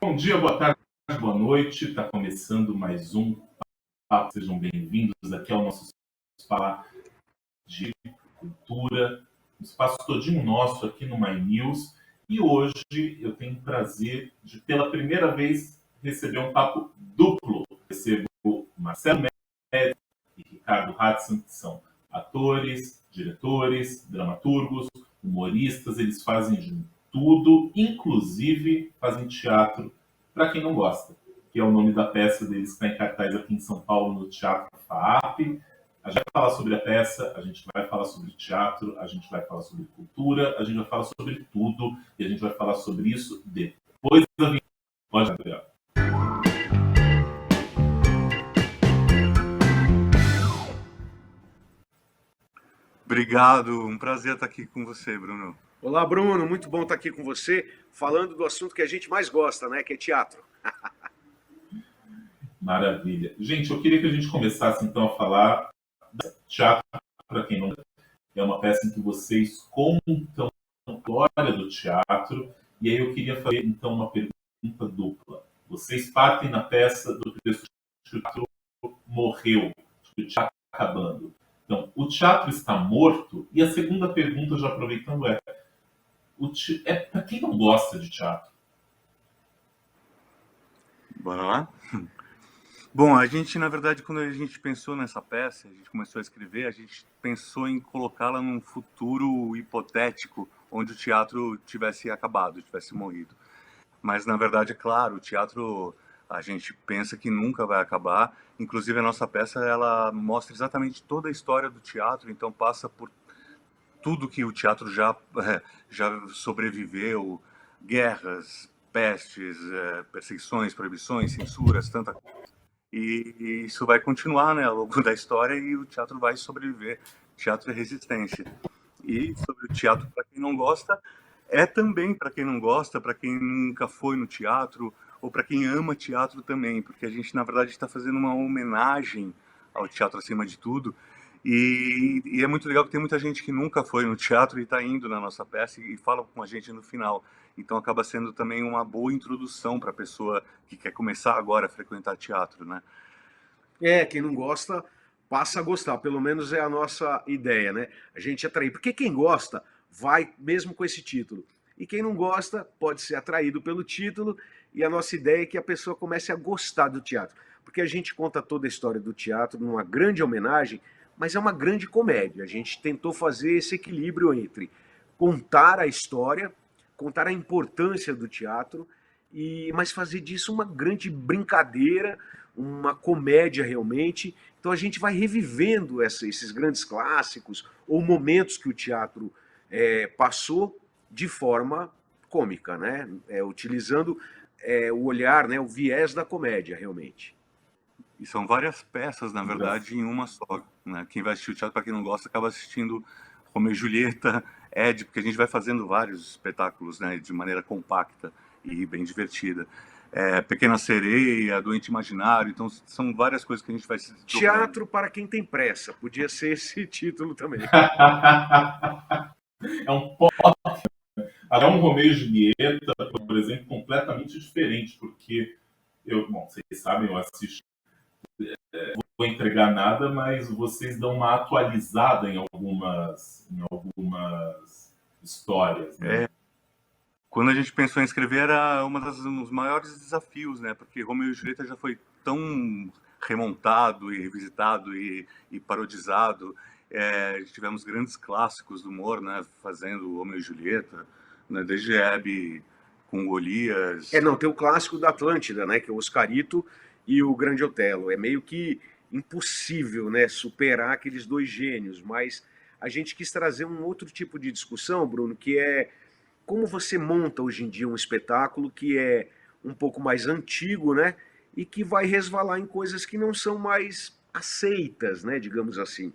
Bom dia, boa tarde, boa noite. Está começando mais um papo. Sejam bem-vindos aqui ao nosso espaço de cultura, um espaço todinho nosso aqui no My News. E hoje eu tenho o prazer de, pela primeira vez, receber um papo duplo. Recebo o Marcelo Médici e Ricardo Hudson, que são atores, diretores, dramaturgos, humoristas. Eles fazem de tudo, inclusive fazem teatro para quem não gosta, que é o nome da peça deles que está em cartaz aqui em São Paulo, no Teatro FAAP. A gente vai falar sobre a peça, a gente vai falar sobre teatro, a gente vai falar sobre cultura, a gente vai falar sobre tudo, e a gente vai falar sobre isso depois da vinheta. Pode, Gabriel. Obrigado, um prazer estar aqui com você, Bruno. Olá, Bruno, muito bom estar aqui com você, falando do assunto que a gente mais gosta, né, que é teatro. Maravilha. Gente, eu queria que a gente começasse então a falar de teatro, para quem não... É uma peça em que vocês contam a história do teatro, e aí eu queria fazer então uma pergunta dupla. Vocês partem na peça do texto que o teatro morreu, que o teatro está acabando. Então, o teatro está morto? E a segunda pergunta, já aproveitando, é para quem não gosta de teatro? Bora lá? Bom, a gente, na verdade, quando a gente pensou nessa peça, a gente começou a escrever, a gente pensou em colocá-la num futuro hipotético, onde o teatro tivesse acabado, tivesse morrido. Mas, na verdade, é claro, o teatro, a gente pensa que nunca vai acabar. Inclusive, a nossa peça, ela mostra exatamente toda a história do teatro, então passa por tudo que o teatro já sobreviveu, guerras, pestes, perseguições, proibições, censuras, tanta coisa. E isso vai continuar, né, ao longo da história, e o teatro vai sobreviver. Teatro é resistência. E sobre o teatro, para quem não gosta, é também para quem não gosta, para quem nunca foi no teatro, ou para quem ama teatro também, porque a gente, na verdade, está fazendo uma homenagem ao teatro acima de tudo. E é muito legal que tem muita gente que nunca foi no teatro e está indo na nossa peça e fala com a gente no final. Então acaba sendo também uma boa introdução para a pessoa que quer começar agora a frequentar teatro, né? Quem não gosta, passa a gostar, pelo menos é a nossa ideia, né? A gente atrair, porque quem gosta vai mesmo com esse título. E quem não gosta pode ser atraído pelo título, e a nossa ideia é que a pessoa comece a gostar do teatro. Porque a gente conta toda a história do teatro numa grande homenagem, mas é uma grande comédia. A gente tentou fazer esse equilíbrio entre contar a história, contar a importância do teatro, mas fazer disso uma grande brincadeira, uma comédia realmente. Então a gente vai revivendo esses grandes clássicos ou momentos que o teatro passou de forma cômica, né? Utilizando o olhar, né? O viés da comédia realmente. E são várias peças, na verdade, em uma só, né? Quem vai assistir o teatro, para quem não gosta, acaba assistindo Romeu e Julieta, Ed, porque a gente vai fazendo vários espetáculos, né, de maneira compacta e bem divertida. Pequena Sereia, Doente Imaginário, então são várias coisas que a gente vai se desdobrando. Teatro para quem tem pressa, podia ser esse título também. É um pop. Até um Romeu e Julieta, por exemplo, completamente diferente, porque bom, vocês sabem, eu assisto, não vou entregar nada, mas vocês dão uma atualizada em algumas histórias, né? Quando a gente pensou em escrever, era um dos maiores desafios, né? Porque Romeu e Julieta já foi tão remontado e revisitado e parodizado. Tivemos grandes clássicos do humor, né? Fazendo Romeu e Julieta, né? Desde Hebe com Golias. Não, tem o clássico da Atlântida, né? Que é o Oscarito e o Grande Otelo. É meio que impossível, né? Superar aqueles dois gênios, mas a gente quis trazer um outro tipo de discussão, Bruno, que é como você monta hoje em dia um espetáculo que é um pouco mais antigo, né? E que vai resvalar em coisas que não são mais aceitas, né? Digamos assim.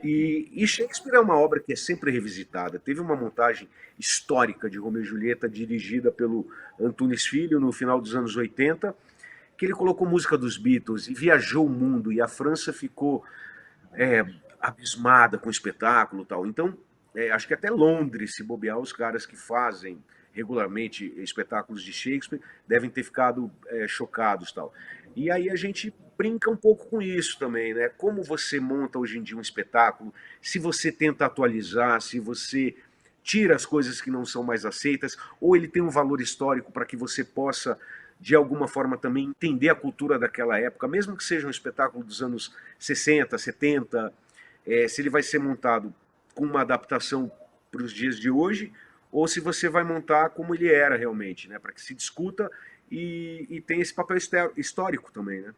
E Shakespeare é uma obra que é sempre revisitada. Teve uma montagem histórica de Romeu e Julieta dirigida pelo Antunes Filho no final dos anos 80, que ele colocou música dos Beatles e viajou o mundo, e a França ficou abismada com o espetáculo e tal. Então, acho que até Londres, se bobear, os caras que fazem regularmente espetáculos de Shakespeare, devem ter ficado chocados, tal. E aí a gente brinca um pouco com isso também, né? Como você monta hoje em dia um espetáculo, se você tenta atualizar, se você tira as coisas que não são mais aceitas, ou ele tem um valor histórico para que você possa, de alguma forma, também entender a cultura daquela época, mesmo que seja um espetáculo dos anos 60, 70, se ele vai ser montado com uma adaptação para os dias de hoje, ou se você vai montar como ele era realmente, né? Para que se discuta e tem esse papel histórico também, né?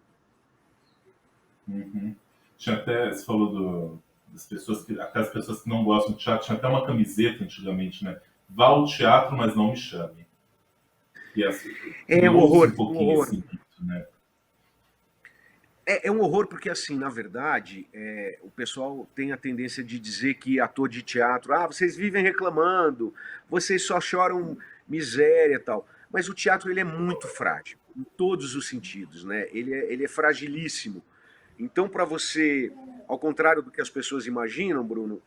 Uhum. Tinha até, você falou das pessoas aquelas pessoas que não gostam de teatro, tinha até uma camiseta antigamente, né? Vá ao teatro, mas não me chame. E assim, É um criou-se horror, um um pouquinho horror. esse mito, né? É um horror porque, assim, na verdade, o pessoal tem a tendência de dizer que ator de teatro, vocês vivem reclamando, vocês só choram miséria e tal. Mas o teatro ele é muito frágil, em todos os sentidos, né? Ele é fragilíssimo. Então, para você, ao contrário do que as pessoas imaginam, Bruno,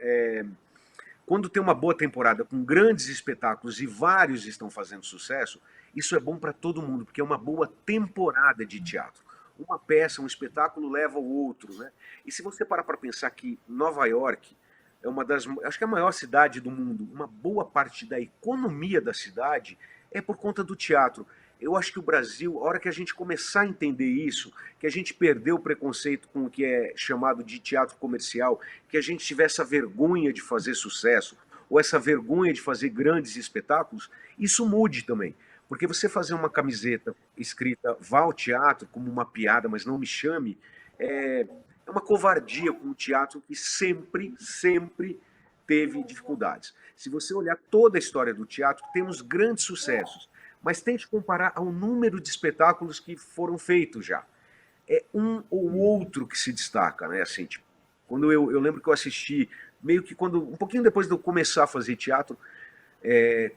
quando tem uma boa temporada com grandes espetáculos e vários estão fazendo sucesso, isso é bom para todo mundo, porque é uma boa temporada de teatro. Uma peça, um espetáculo leva ao outro, né? E se você parar para pensar que Nova York é uma das, acho que é a maior cidade do mundo, uma boa parte da economia da cidade é por conta do teatro. Eu acho que o Brasil, a hora que a gente começar a entender isso, que a gente perdeu o preconceito com o que é chamado de teatro comercial, que a gente tiver essa vergonha de fazer sucesso, ou essa vergonha de fazer grandes espetáculos, isso mude também. Porque você fazer uma camiseta escrita vá ao teatro como uma piada, mas não me chame, é uma covardia com o teatro que sempre teve dificuldades. Se você olhar toda a história do teatro, temos grandes sucessos, mas tente comparar ao número de espetáculos que foram feitos já. É um ou outro que se destaca, né? Assim, tipo, quando eu lembro que eu assisti, meio que quando um pouquinho depois de eu começar a fazer teatro,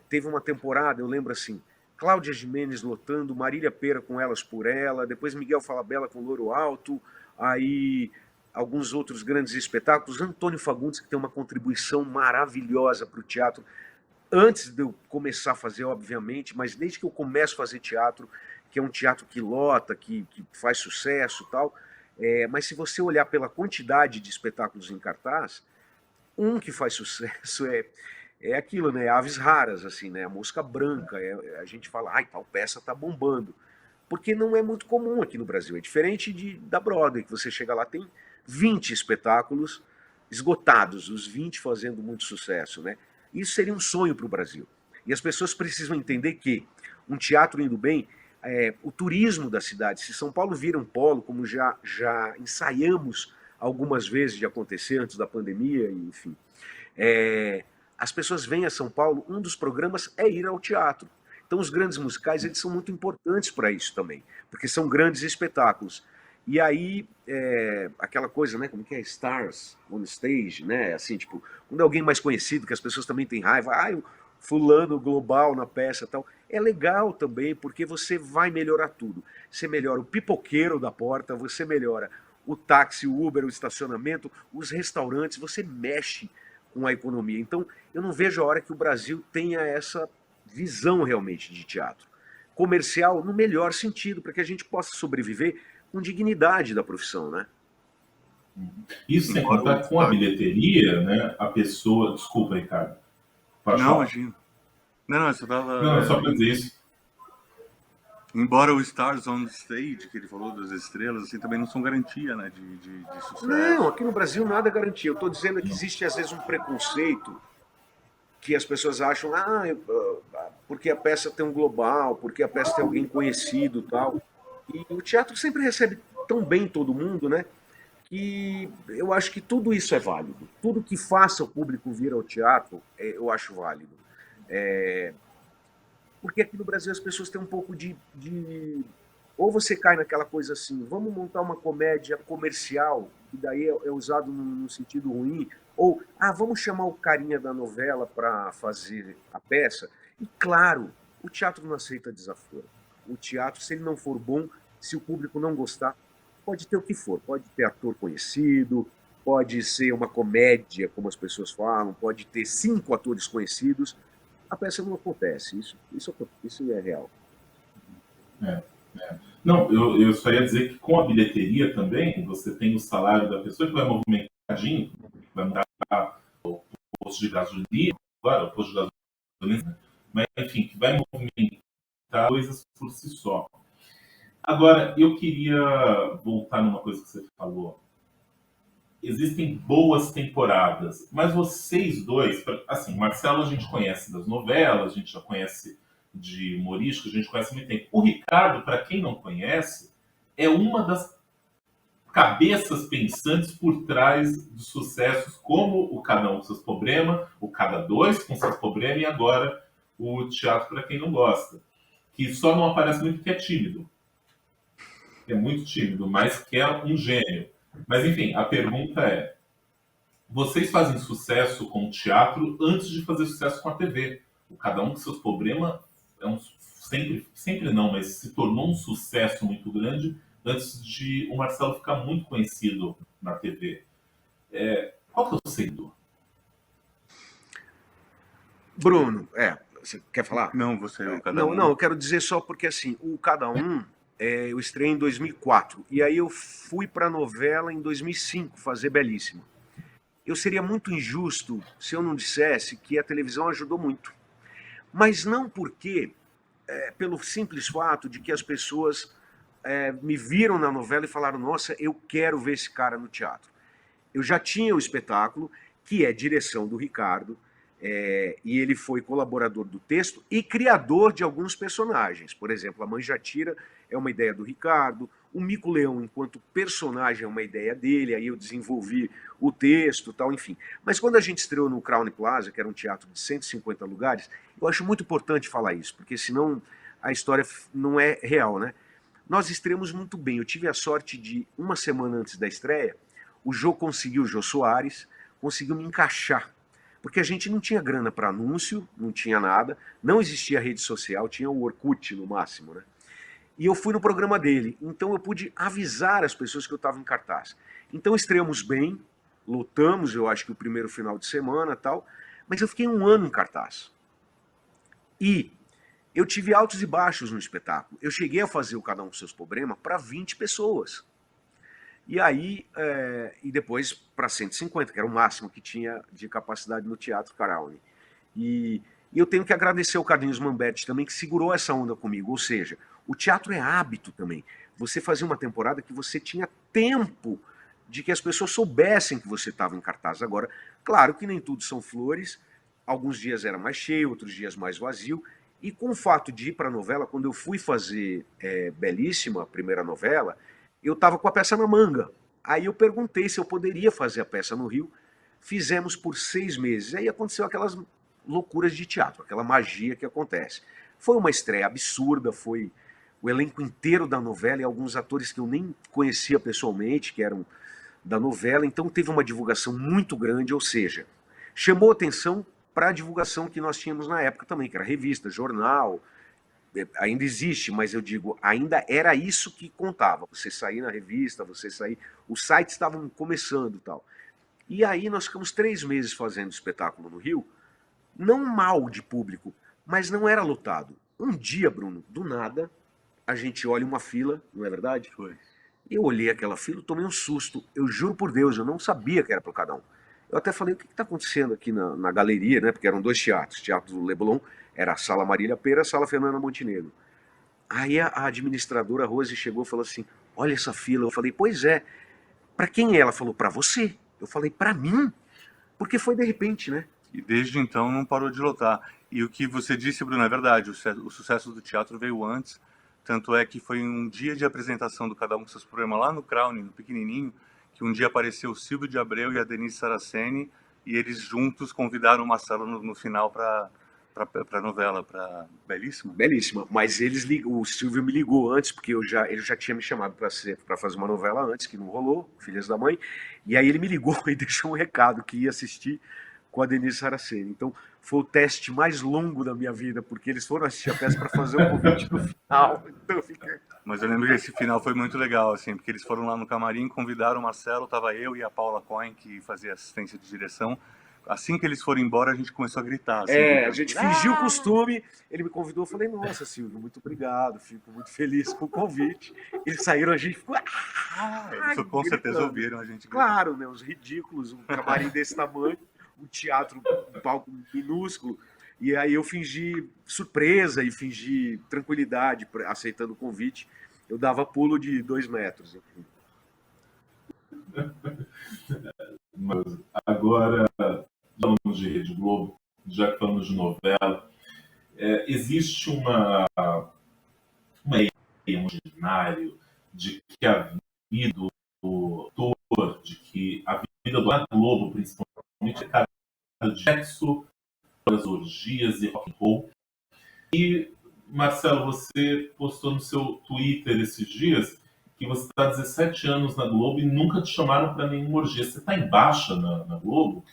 teve uma temporada, eu lembro assim, Cláudia Gimenez lotando, Marília Pêra com Elas por Ela, depois Miguel Falabella com Louro Alto, aí alguns outros grandes espetáculos, Antônio Fagundes, que tem uma contribuição maravilhosa para o teatro, antes de eu começar a fazer, obviamente, mas desde que eu começo a fazer teatro, que é um teatro que lota, que faz sucesso e tal, mas se você olhar pela quantidade de espetáculos em cartaz, um que faz sucesso é aquilo, né? Aves raras, assim, né? A mosca branca. A gente fala, ai, tal peça tá bombando. Porque não é muito comum aqui no Brasil. É diferente da Broadway, que você chega lá, tem 20 espetáculos esgotados, os 20 fazendo muito sucesso, né? Isso seria um sonho para o Brasil. E as pessoas precisam entender que um teatro indo bem, o turismo da cidade, se São Paulo vira um polo, como já ensaiamos algumas vezes de acontecer antes da pandemia, enfim, as pessoas vêm a São Paulo, um dos programas é ir ao teatro. Então os grandes musicais eles são muito importantes para isso também, porque são grandes espetáculos. E aí, aquela coisa, né, como que é? Stars on stage, né? Assim, tipo, quando é alguém mais conhecido, que as pessoas também têm raiva, o fulano global na peça e tal, é legal também, porque você vai melhorar tudo. Você melhora o pipoqueiro da porta, você melhora o táxi, o Uber, o estacionamento, os restaurantes, você mexe com a economia. Então, eu não vejo a hora que o Brasil tenha essa visão realmente de teatro. Comercial no melhor sentido, para que a gente possa sobreviver com dignidade da profissão, né? Isso sem contar com a bilheteria, né? A pessoa. Desculpa, Ricardo. Pode Não, falar. imagina. Não, eu só Não, é só tava. para dizer isso. Embora o Stars on Stage, que ele falou das estrelas, assim, também não são garantia, né, de Não, sucesso. aqui no Brasil nada é garantia. Eu estou dizendo que existe às vezes um preconceito que as pessoas acham, porque a peça tem um global, porque a peça tem alguém conhecido e tal. E o teatro sempre recebe tão bem todo mundo, né? Que eu acho que tudo isso é válido. Tudo que faça o público vir ao teatro, eu acho válido. Porque aqui no Brasil as pessoas têm um pouco ou você cai naquela coisa assim, vamos montar uma comédia comercial, que daí é usado no sentido ruim, ou, vamos chamar o carinha da novela para fazer a peça. E claro, o teatro não aceita desaforo. O teatro, se ele não for bom, se o público não gostar, pode ter o que for. Pode ter ator conhecido, pode ser uma comédia, como as pessoas falam, pode ter 5 atores conhecidos. a peça não acontece. Isso é real. É, é. Não, eu só ia dizer que com a bilheteria também, você tem o salário da pessoa que vai movimentadinho, vai mudar o posto de gasolina, claro, o posto de gasolina, né? Mas enfim, que vai movimentar coisas por si só. Agora, eu queria voltar numa coisa que você falou. Existem boas temporadas, mas vocês dois, assim, Marcelo a gente conhece das novelas, a gente já conhece de humorístico, a gente conhece há muito tempo. O Ricardo, para quem não conhece, é uma das cabeças pensantes por trás dos sucessos como o Cada Um com seus problemas, o Cada Dois com seus problemas e agora o Teatro para quem não gosta, que só não aparece muito porque é tímido. É muito tímido, mas que é um gênio. Mas enfim, a pergunta é: vocês fazem sucesso com o teatro antes de fazer sucesso com a TV. O Cada Um com seus problemas sempre não, mas se tornou um sucesso muito grande antes de o Marcelo ficar muito conhecido na TV. Qual que é o segredo? Bruno, você quer falar? Não, você, o Cada Não, Um. não, eu quero dizer só porque assim, o Cada Um, eu estreiei em 2004 e aí eu fui para a novela em 2005 fazer Belíssima. Eu seria muito injusto se eu não dissesse que a televisão ajudou muito, mas não porque, pelo simples fato de que as pessoas me viram na novela e falaram: nossa, eu quero ver esse cara no teatro. Eu já tinha o espetáculo, que é direção do Ricardo, e ele foi colaborador do texto e criador de alguns personagens. Por exemplo, a Mãe Jatira é uma ideia do Ricardo, o Mico Leão, enquanto personagem, é uma ideia dele, aí eu desenvolvi o texto, tal, enfim. Mas quando a gente estreou no Crown Plaza, que era um teatro de 150 lugares, eu acho muito importante falar isso, porque senão a história não é real, né? Nós estreamos muito bem. Eu tive a sorte de, uma semana antes da estreia, o Jô Soares, conseguiu me encaixar. Porque a gente não tinha grana para anúncio, não tinha nada, não existia rede social, tinha o Orkut no máximo, né? E eu fui no programa dele, então eu pude avisar as pessoas que eu estava em cartaz. Então estreamos bem, lotamos, eu acho que o primeiro final de semana e tal, mas eu fiquei um ano em cartaz. E eu tive altos e baixos no espetáculo. Eu cheguei a fazer o Cada Um com seus problemas para 20 pessoas. E aí, e depois para 150, que era o máximo que tinha de capacidade no Teatro Carauni. E eu tenho que agradecer ao Carlinhos Mamberti também, que segurou essa onda comigo. Ou seja, o teatro é hábito também. Você fazia uma temporada que você tinha tempo de que as pessoas soubessem que você estava em cartaz. Agora, claro que nem tudo são flores. Alguns dias era mais cheio, outros dias mais vazio. E com o fato de ir para a novela, quando eu fui fazer Belíssima, a primeira novela, eu estava com a peça na manga. Aí eu perguntei se eu poderia fazer a peça no Rio. Fizemos por 6 meses. Aí aconteceu aquelas loucuras de teatro, aquela magia que acontece. Foi uma estreia absurda, foi o elenco inteiro da novela e alguns atores que eu nem conhecia pessoalmente, que eram da novela, então teve uma divulgação muito grande, ou seja, chamou atenção para a divulgação que nós tínhamos na época também, que era revista, jornal, ainda existe, mas eu digo, ainda era isso que contava. Você sair na revista, você sair. Os sites estavam começando e tal. E aí nós ficamos 3 meses fazendo espetáculo no Rio, não mal de público, mas não era lotado. Um dia, Bruno, do nada, a gente olha uma fila, não é verdade? Foi. Eu olhei aquela fila, tomei um susto. Eu juro por Deus, eu não sabia que era para Cada Um. Eu até falei: o que está acontecendo aqui na galeria, né? Porque eram 2 teatros. O Teatro do Leblon era a Sala Marília Pera, a Sala Fernanda Montenegro. Aí a administradora Rose chegou e falou assim: olha essa fila. Eu falei: pois é. Para quem é? Ela falou: para você. Eu falei: para mim? Porque foi de repente, né? E desde então não parou de lotar. E o que você disse, Bruno, é verdade. O sucesso do teatro veio antes. Tanto é que foi um dia de apresentação do Cada Um com seus problemas lá no Crown, no pequenininho, que um dia apareceu o Silvio de Abreu e a Denise Saraceni, e eles juntos convidaram o Marcelo no final para a novela, para Belíssima. Belíssima. Mas o Silvio me ligou antes, porque ele já tinha me chamado para fazer uma novela antes, que não rolou, Filhas da Mãe. E aí ele me ligou e deixou um recado que ia assistir com a Denise Saraceni. Então foi o teste mais longo da minha vida, porque eles foram assistir a peça para fazer o convite no final. Então fica... Mas eu lembro que esse final foi muito legal, assim, porque eles foram lá no camarim, convidaram o Marcelo, tava eu e a Paula Cohen, que fazia assistência de direção, assim que eles foram embora, a gente começou a gritar. Assim, a gente fingiu o costume, ele me convidou, eu falei, nossa, Silvio, muito obrigado, fico muito feliz com o convite. Eles saíram, a gente ficou... Eles com certeza ouviram a gente gritar. Claro, né, os ridículos, um camarim desse tamanho, um teatro, um palco minúsculo, e aí eu fingi surpresa e fingi tranquilidade, aceitando o convite. Eu dava pulo de 2 metros. Enfim. Mas agora, já falamos de Rede Globo, já que falamos de novela, existe uma ideia imaginário de que a vida do ator, de que a vida do Globo, principalmente, é cara de sexo, das orgias e rock and roll. E, Marcelo, você postou no seu Twitter esses dias que você está há 17 anos na Globo e nunca te chamaram para nenhuma orgia. Você está em baixa na Globo?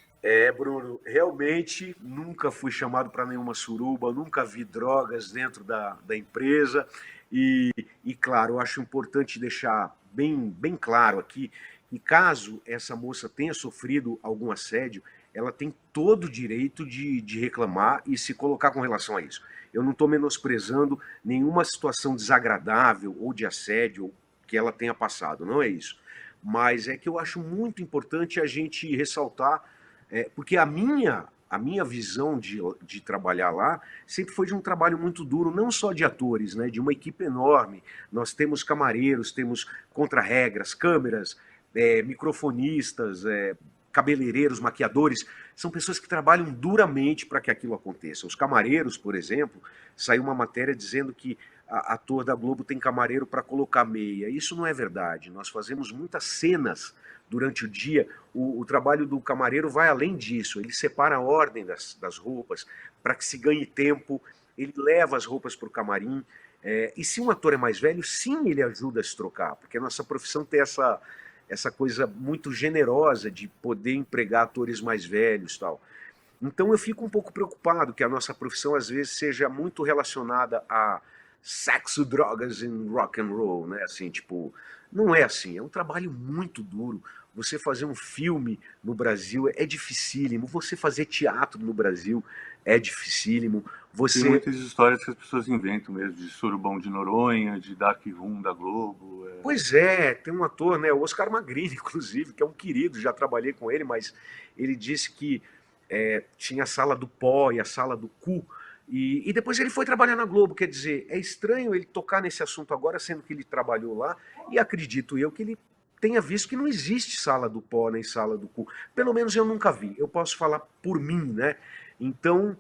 Bruno, realmente nunca fui chamado para nenhuma suruba, nunca vi drogas dentro da empresa. E, claro, eu acho importante deixar bem claro aqui que caso essa moça tenha sofrido algum assédio, ela tem todo o direito de reclamar e se colocar com relação a isso. Eu não estou menosprezando nenhuma situação desagradável ou de assédio que ela tenha passado, não é isso. Mas é que eu acho muito importante a gente ressaltar, porque a minha visão de trabalhar lá sempre foi de um trabalho muito duro, não só de atores, né, de uma equipe enorme. Nós temos camareiros, temos contra-regras, câmeras, microfonistas, cabeleireiros, maquiadores, são pessoas que trabalham duramente para que aquilo aconteça. Os camareiros, por exemplo, saiu uma matéria dizendo que ator da Globo tem camareiro para colocar meia. Isso não é verdade. Nós fazemos muitas cenas durante o dia. O trabalho do camareiro vai além disso. Ele separa a ordem das roupas para que se ganhe tempo. Ele leva as roupas para o camarim. E se um ator é mais velho, sim, ele ajuda a se trocar, porque a nossa profissão tem essa coisa muito generosa de poder empregar atores mais velhos, tal. Então eu fico um pouco preocupado que a nossa profissão às vezes seja muito relacionada a sexo, drogas e rock and roll, né? Assim, tipo, não é assim, é um trabalho muito duro. Você fazer um filme no Brasil é dificílimo, você fazer teatro no Brasil é dificílimo. Tem muitas histórias que as pessoas inventam mesmo, de Surubão de Noronha, de Dark Room da Globo. Pois tem um ator, né, o Oscar Magrini, inclusive, que é um querido, já trabalhei com ele, mas ele disse que tinha a sala do pó e a sala do cu, e depois ele foi trabalhar na Globo. Quer dizer, é estranho ele tocar nesse assunto agora, sendo que ele trabalhou lá, e acredito eu que ele tenha visto que não existe sala do pó nem sala do cu. Pelo menos eu nunca vi, eu posso falar por mim, né? Então,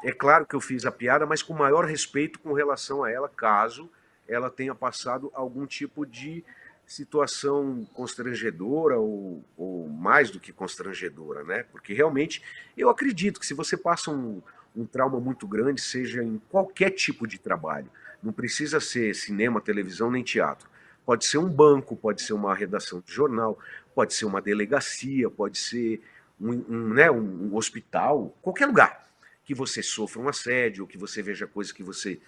é claro que eu fiz a piada, mas com o maior respeito com relação a ela, caso ela tenha passado algum tipo de situação constrangedora ou mais do que constrangedora, né? Porque realmente eu acredito que se você passa um trauma muito grande, seja em qualquer tipo de trabalho, não precisa ser cinema, televisão nem teatro. Pode ser um banco, pode ser uma redação de jornal, pode ser uma delegacia, pode ser um hospital, qualquer lugar que você sofra um assédio, que você veja coisas que você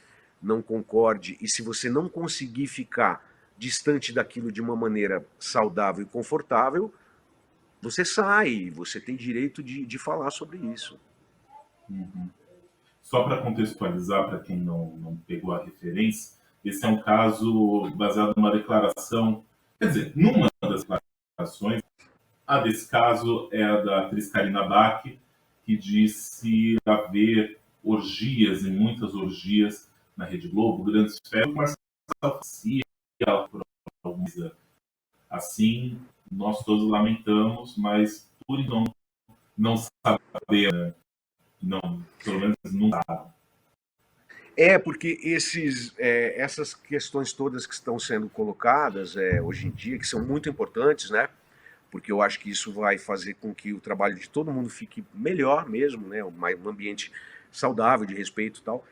não concorde, e se você não conseguir ficar distante daquilo de uma maneira saudável e confortável, você sai, você tem direito de falar sobre isso. Uhum. Só para contextualizar, para quem não pegou a referência, esse é um caso baseado numa declaração, quer dizer, numa das declarações. A desse caso é a da atriz Karina Bach, que disse haver orgias, e muitas orgias, na Rede Globo, grandes festas, mas por alguma coisa assim, nós todos lamentamos, mas por não saber, né? Não, pelo menos não sabe. Porque essas questões todas que estão sendo colocadas hoje em dia, que são muito importantes, né? Porque eu acho que isso vai fazer com que o trabalho de todo mundo fique melhor mesmo, né? Um ambiente saudável, de respeito e tal.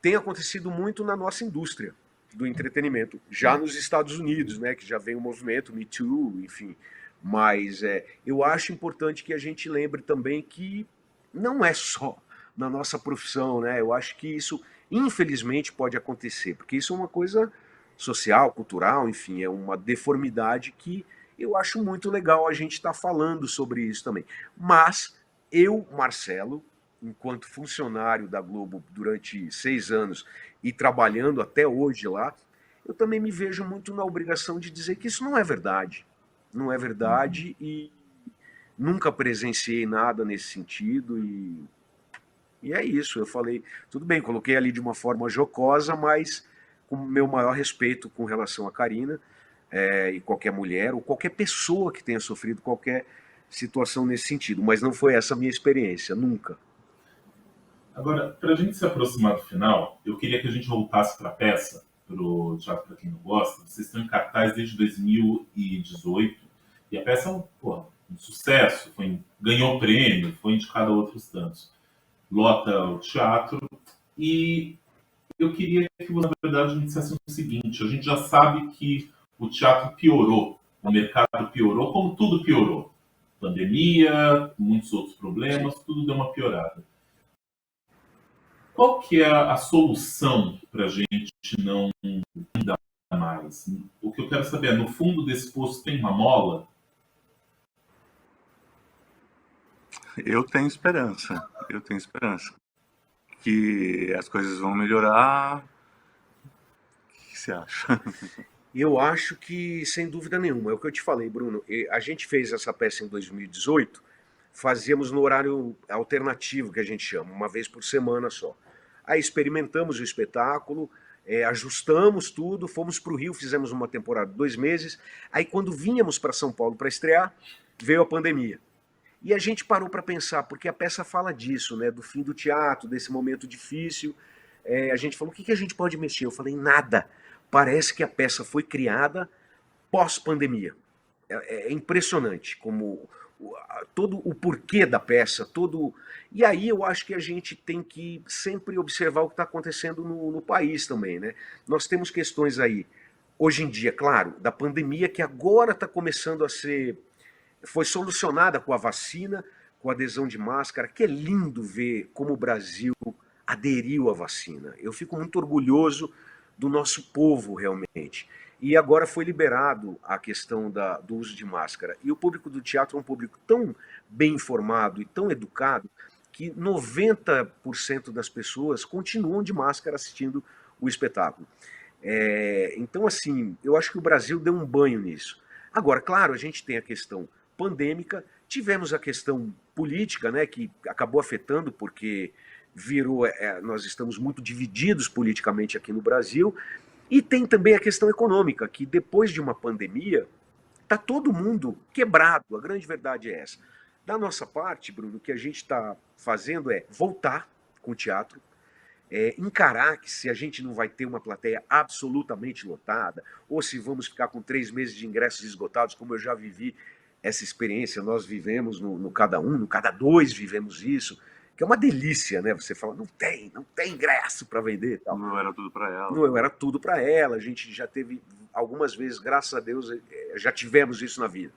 Tem acontecido muito na nossa indústria do entretenimento, já nos Estados Unidos, né? Que já vem o movimento Me Too, enfim. Mas eu acho importante que a gente lembre também que não é só na nossa profissão, né? Eu acho que isso, infelizmente, pode acontecer, porque isso é uma coisa social, cultural, enfim, é uma deformidade que eu acho muito legal a gente estar falando sobre isso também. Mas eu, Marcelo, enquanto funcionário da Globo durante 6 anos e trabalhando até hoje lá, eu também me vejo muito na obrigação de dizer que isso não é verdade. Não é Uhum. verdade e nunca presenciei nada nesse sentido e é isso. Eu falei, tudo bem, coloquei ali de uma forma jocosa, mas com o meu maior respeito com relação a Karina e qualquer mulher ou qualquer pessoa que tenha sofrido qualquer situação nesse sentido. Mas não foi essa a minha experiência, nunca. Agora, para a gente se aproximar do final, eu queria que a gente voltasse para a peça, para o Teatro para quem não gosta. Vocês estão em cartaz desde 2018 e a peça é um sucesso, ganhou prêmio, foi indicada a outros tantos. Lota o teatro e eu queria que você, na verdade, me dissesse o seguinte: a gente já sabe que o teatro piorou, o mercado piorou, como tudo piorou. Pandemia, muitos outros Sim. problemas, tudo deu uma piorada. Qual que é a solução para a gente não dar mais? O que eu quero saber é, no fundo desse poço tem uma mola? Eu tenho esperança. Eu tenho esperança. Que as coisas vão melhorar. O que você acha? Eu acho que, sem dúvida nenhuma, é o que eu te falei, Bruno. A gente fez essa peça em 2018, fazíamos no horário alternativo, que a gente chama, uma vez por semana só. Aí experimentamos o espetáculo, ajustamos tudo, fomos para o Rio, fizemos uma temporada de 2 meses. Aí, quando vínhamos para São Paulo para estrear, veio a pandemia. E a gente parou para pensar, porque a peça fala disso, né, do fim do teatro, desse momento difícil. A gente falou, o que a gente pode mexer? Eu falei, nada. Parece que a peça foi criada pós-pandemia. É impressionante como todo o porquê da peça, todo. E aí eu acho que a gente tem que sempre observar o que está acontecendo no país também, né? Nós temos questões aí, hoje em dia, claro, da pandemia que agora está começando a ser foi solucionada com a vacina, com a adesão de máscara, que é lindo ver como o Brasil aderiu à vacina. Eu fico muito orgulhoso do nosso povo, realmente. E agora foi liberado a questão do uso de máscara. E o público do teatro é um público tão bem informado e tão educado que 90% das pessoas continuam de máscara assistindo o espetáculo. Então, assim, eu acho que o Brasil deu um banho nisso. Agora, claro, a gente tem a questão pandêmica, tivemos a questão política, né, que acabou afetando porque virou, nós estamos muito divididos politicamente aqui no Brasil, e tem também a questão econômica, que depois de uma pandemia, está todo mundo quebrado, a grande verdade é essa. Da nossa parte, Bruno, o que a gente está fazendo é voltar com o teatro, encarar que se a gente não vai ter uma plateia absolutamente lotada, ou se vamos ficar com 3 meses de ingressos esgotados, como eu já vivi essa experiência, nós vivemos no Cada Um, no Cada Dois vivemos isso, que é uma delícia, né? Você fala, não tem ingresso para vender e tal. Não era tudo para ela. Não, era tudo para ela, a gente já teve algumas vezes, graças a Deus, já tivemos isso na vida.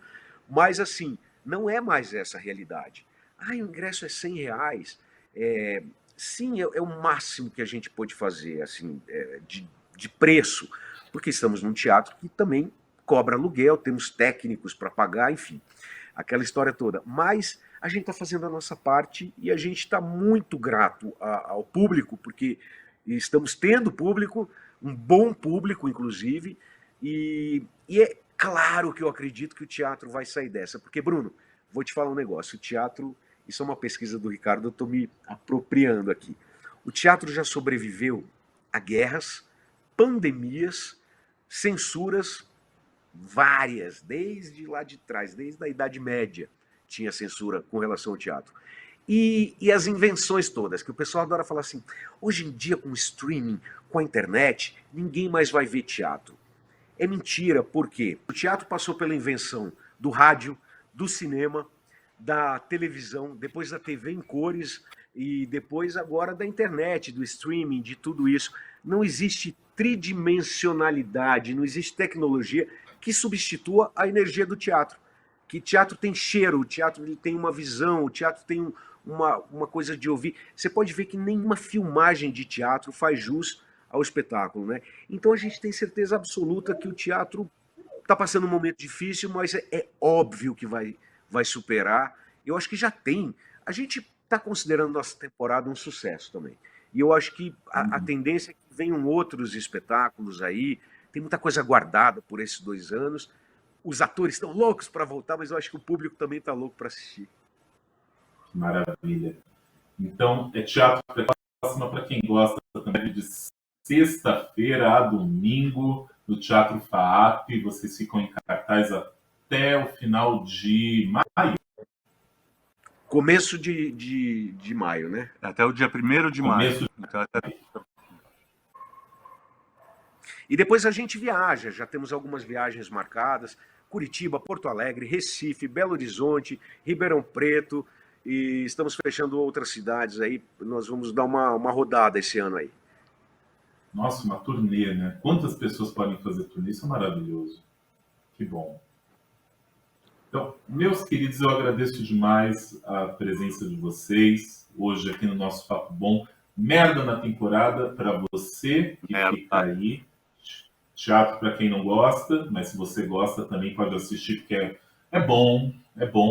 Mas assim, não é mais essa a realidade. O ingresso é R$ 100. É, sim, é o máximo que a gente pode fazer, assim, de preço, porque estamos num teatro que também cobra aluguel, temos técnicos para pagar, enfim, aquela história toda. Mas a gente está fazendo a nossa parte e a gente está muito grato ao público, porque estamos tendo público, um bom público, inclusive, e é claro que eu acredito que o teatro vai sair dessa, porque, Bruno, vou te falar um negócio, o teatro, isso é uma pesquisa do Ricardo, eu estou me apropriando aqui. O teatro já sobreviveu a guerras, pandemias, censuras várias, desde lá de trás, desde a Idade Média, tinha censura com relação ao teatro. E as invenções todas, que o pessoal adora falar assim, hoje em dia com o streaming, com a internet, ninguém mais vai ver teatro. É mentira, por quê? O teatro passou pela invenção do rádio, do cinema, da televisão, depois da TV em cores e depois agora da internet, do streaming, de tudo isso. Não existe tridimensionalidade, não existe tecnologia que substitua a energia do teatro. Que teatro tem cheiro, o teatro ele tem uma visão, o teatro tem uma coisa de ouvir. Você pode ver que nenhuma filmagem de teatro faz jus ao espetáculo, né? Então a gente tem certeza absoluta que o teatro está passando um momento difícil, mas é óbvio que vai superar. Eu acho que já tem A gente está considerando nossa temporada um sucesso também. E eu acho que a tendência é que venham outros espetáculos aí. Tem muita coisa guardada por esses 2 anos. Os atores estão loucos para voltar, mas eu acho que o público também está louco para assistir. Maravilha. Então, é teatro próxima para quem gosta também de sexta-feira a domingo no Teatro FAAP. Vocês ficam em cartaz até o final de maio. Começo de maio, né? Até o dia 1º de maio. Então, E depois a gente viaja, já temos algumas viagens marcadas. Curitiba, Porto Alegre, Recife, Belo Horizonte, Ribeirão Preto. E estamos fechando outras cidades aí. Nós vamos dar uma rodada esse ano aí. Nossa, uma turnê, né? Quantas pessoas podem fazer turnê? Isso é maravilhoso. Que bom. Então, meus queridos, eu agradeço demais a presença de vocês hoje aqui no nosso Papo Bom. Merda na temporada para você que fica aí. Teatro para quem não gosta, mas se você gosta também pode assistir, porque é bom,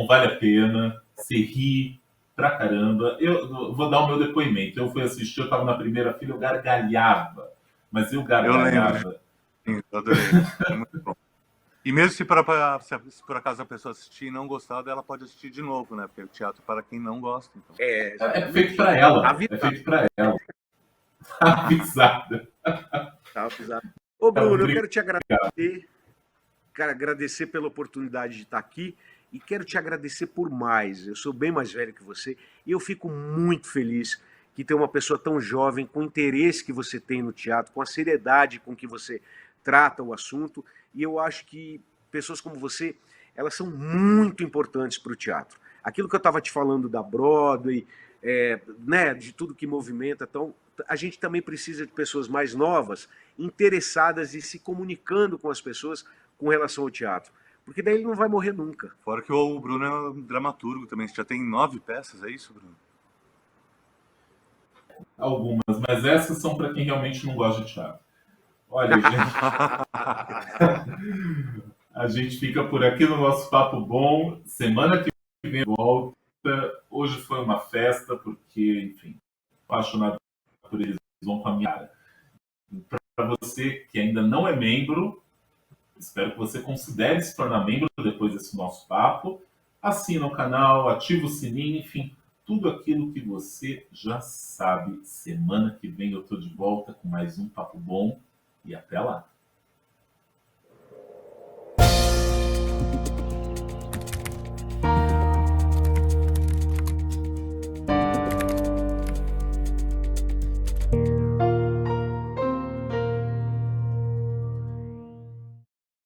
vale a pena. Se ri pra caramba. Eu vou dar o meu depoimento. Eu fui assistir, eu estava na primeira fila, eu gargalhava. Mas eu gargalhava. Eu adorei. É muito bom. E mesmo se por acaso a pessoa assistir e não gostar, ela pode assistir de novo, né? Porque o teatro para quem não gosta. Então. É feito para ela. É feito para ela. Avisada. Tá avisado. Ô, Bruno, eu quero te agradecer. Quero agradecer pela oportunidade de estar aqui e quero te agradecer por mais. Eu sou bem mais velho que você e eu fico muito feliz que tem uma pessoa tão jovem, com o interesse que você tem no teatro, com a seriedade com que você trata o assunto. E eu acho que pessoas como você, elas são muito importantes para o teatro. Aquilo que eu estava te falando da Broadway, né, de tudo que movimenta, então, a gente também precisa de pessoas mais novas, interessadas e se comunicando com as pessoas com relação ao teatro. Porque daí ele não vai morrer nunca. Fora que o Bruno é um dramaturgo também. Você já tem 9 peças, é isso, Bruno? Algumas, mas essas são para quem realmente não gosta de teatro. Olha, gente, a gente fica por aqui no nosso Papo Bom. Semana que vem volta. Hoje foi uma festa, porque, enfim, apaixonado por eles, vão com a minha cara. Para você que ainda não é membro, espero que você considere se tornar membro depois desse nosso papo. Assina o canal, ativa o sininho, enfim, tudo aquilo que você já sabe. Semana que vem eu estou de volta com mais um Papo Bom e até lá.